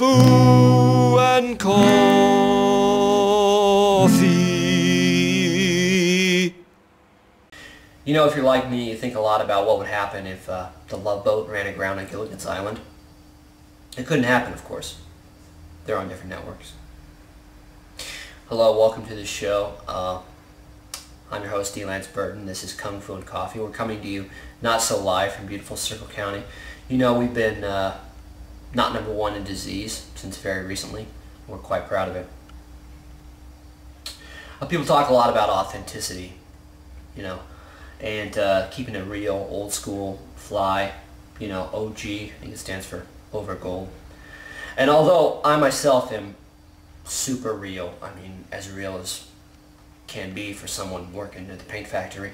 Fu and coffee. You know, if you're like me, you think a lot about what would happen if the Love Boat ran aground on Gilligan's Island. It couldn't happen, of course. They're on different networks. Hello, welcome to the show. I'm your host, D. Lance Burton. This is Kung Fu and Coffee. We're coming to you not so live from beautiful Circle County. You know, we've been not #1 in disease since very recently. We're quite proud of it. People talk a lot about authenticity, you know, and keeping it real, old school, fly, you know, OG. I think it stands for over gold. And although I myself am super real, I mean, as real as can be for someone working at the paint factory,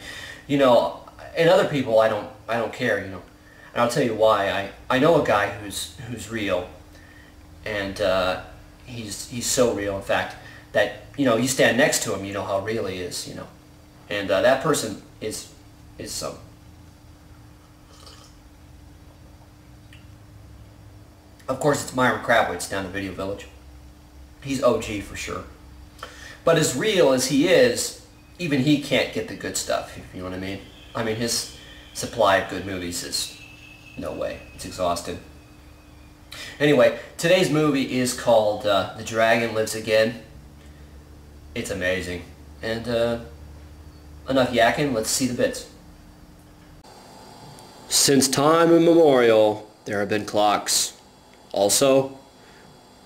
you know, and other people I don't care, you know. And I'll tell you why. I know a guy who's real, and he's so real, in fact, that, you know, you stand next to him, you know how real he is, you know. And that person is some. Of course, it's Myron Krabowitz down at Video Village. He's OG for sure. But as real as he is, even he can't get the good stuff, if you know what I mean. I mean, his supply of good movies is no way. It's exhausted. Anyway, today's movie is called The Dragon Lives Again. It's amazing. And enough yakking, let's see the bits. Since time immemorial, there have been clocks. Also,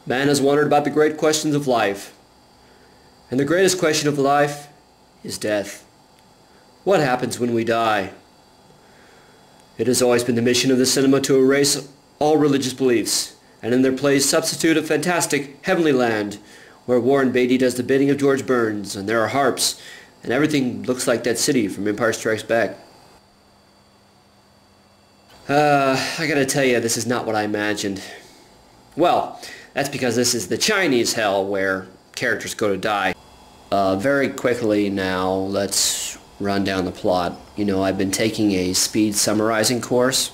man has wondered about the great questions of life. And the greatest question of life is death. What happens when we die? It has always been the mission of the cinema to erase all religious beliefs, and in their place substitute a fantastic heavenly land where Warren Beatty does the bidding of George Burns, and there are harps, and everything looks like that city from Empire Strikes Back. I gotta tell you, this is not what I imagined. Well, that's because this is the Chinese hell where characters go to die. Very quickly now, let's run down the plot. You know, I've been taking a speed summarizing course.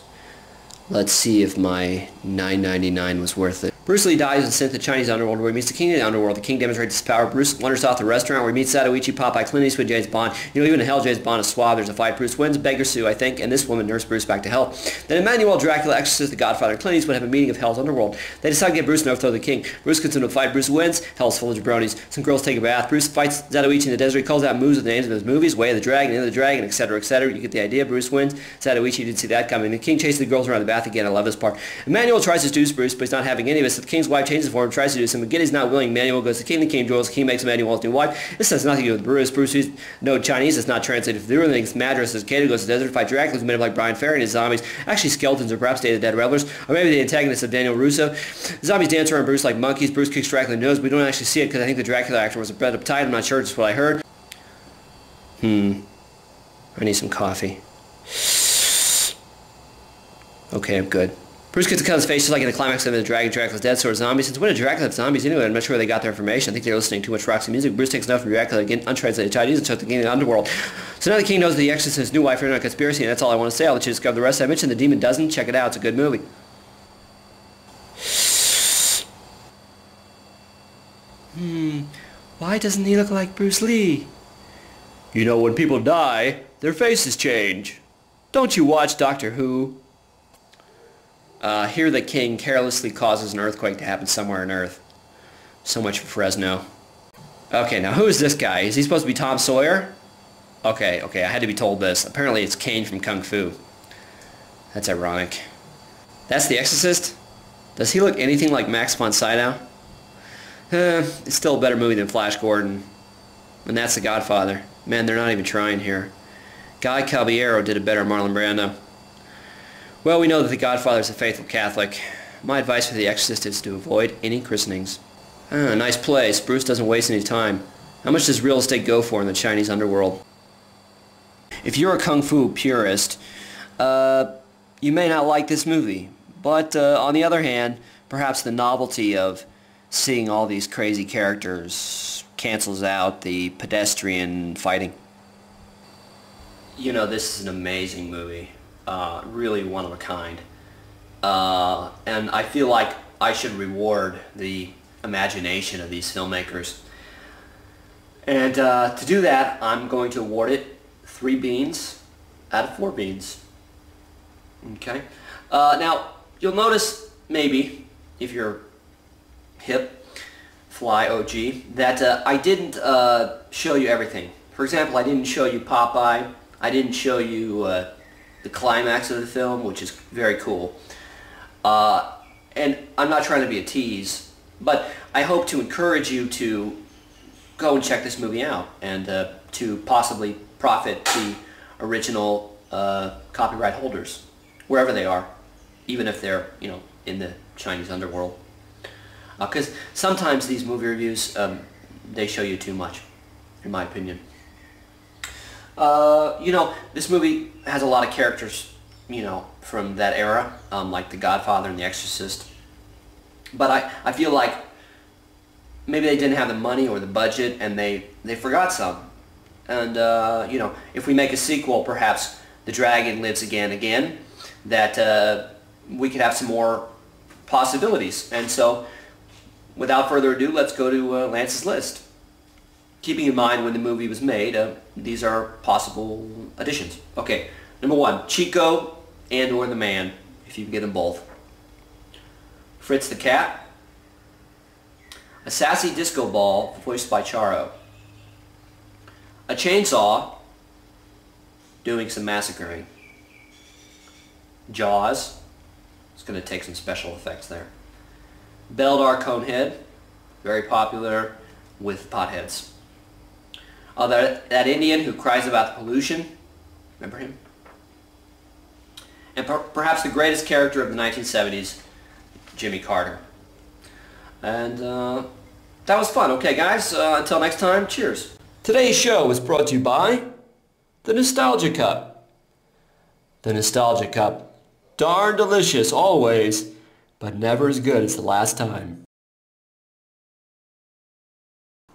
Let's see if my $9.99 was worth it. Bruce Lee dies and sent to the Chinese underworld where he meets the king of the underworld. The king demonstrates his power. Bruce wanders off the restaurant where he meets Satoichi, Popeye, Clint Eastwood, James Bond. You know, even in hell, James Bond is suave. There's a fight. Bruce wins. Beggar Sue, I think, and this woman nursed Bruce back to hell. Then Emmanuel, Dracula, Exorcist, the Godfather, and Clint Eastwood have a meeting of hell's underworld. They decide to get Bruce and overthrow the king. Bruce gets into a fight. Bruce wins. Hell's full of jabronis. Some girls take a bath. Bruce fights Satoichi in the desert. He calls out moves with the names of his movies, Way of the Dragon, End of the Dragon, etc., etc. You get the idea. Bruce wins. Satoichi didn't see that coming. The king chases the girls around the bath again. I love this part. Emmanuel tries to seduce Bruce, but he's not having any of it. So the king's wife changes for him, tries to seduce him. But he's not willing. Emmanuel goes to the king joins. The king makes Emmanuel his new wife. This has nothing to do with Bruce. Bruce is no Chinese. It's not translated for the real things. Madras as Kato goes to the desert to fight Dracula, who's made up like Brian Ferry and his zombies. Actually, skeletons or perhaps Day of the Dead revelers, or maybe the antagonists of Daniel Russo. The zombies dance around Bruce like monkeys. Bruce kicks Dracula in the nose. We don't actually see it because I think the Dracula actor was a bit uptight. I'm not sure. It's what I heard. I need some coffee. Okay, I'm good. Bruce gets to cut his face just like in the climax of the Dragon. Dracula's dead, so are zombies. Since when did Dracula have zombies anyway? I'm not sure where they got their information. I think they were listening to too much Roxy music. Bruce takes enough from Dracula, again, untranslated Chinese, and starts the king of the underworld. So now the king knows that the Exorcist and his new wife are in a conspiracy, and that's all I want to say. I'll let you discover the rest. I mentioned The Demon Dozen. Check it out. It's a good movie. Why doesn't he look like Bruce Lee? You know, when people die, their faces change. Don't you watch Doctor Who? Here the king carelessly causes an earthquake to happen somewhere on Earth. So much for Fresno. Okay, now who is this guy? Is he supposed to be Tom Sawyer? Okay, I had to be told this. Apparently it's Kane from Kung Fu. That's ironic. That's the Exorcist? Does he look anything like Max von Sydow? It's still a better movie than Flash Gordon. And that's the Godfather. Man, they're not even trying here. Guy Caballero did a better Marlon Brando. Well, we know that the Godfather is a faithful Catholic. My advice for the Exorcist is to avoid any christenings. Nice place. Bruce doesn't waste any time. How much does real estate go for in the Chinese underworld? If you're a Kung Fu purist, you may not like this movie. But on the other hand, perhaps the novelty of seeing all these crazy characters cancels out the pedestrian fighting. You know, this is an amazing movie. Really one of a kind. And I feel like I should reward the imagination of these filmmakers. And to do that, I'm going to award it 3 beans out of 4 beans. Okay. Now, you'll notice, maybe, if you're hip, Fly OG, that I didn't show you everything. For example, I didn't show you Popeye. I didn't show you the climax of the film, which is very cool. And I'm not trying to be a tease, but I hope to encourage you to go and check this movie out and to possibly profit the original copyright holders, wherever they are, even if they're, you know, in the Chinese underworld. Because sometimes these movie reviews, they show you too much, in my opinion. You know, this movie has a lot of characters, you know, from that era, like The Godfather and The Exorcist. But I feel like maybe they didn't have the money or the budget, and they forgot some. And, you know, if we make a sequel, perhaps The Dragon Lives Again, that we could have some more possibilities. And so, without further ado, let's go to Lance's list. Keeping in mind when the movie was made, these are possible additions. Okay, number 1, Chico and/or the Man, if you can get them both. Fritz the Cat. A sassy disco ball voiced by Charo. A chainsaw doing some massacring. Jaws. It's going to take some special effects there. Beldar Conehead, very popular with potheads. That Indian who cries about the pollution, remember him? And perhaps the greatest character of the 1970s, Jimmy Carter. And that was fun. Okay guys, until next time, cheers. Today's show was brought to you by the Nostalgia Cup. The Nostalgia Cup. Darn delicious always, but never as good as the last time.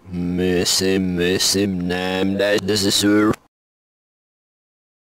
Miss him, nam, that is a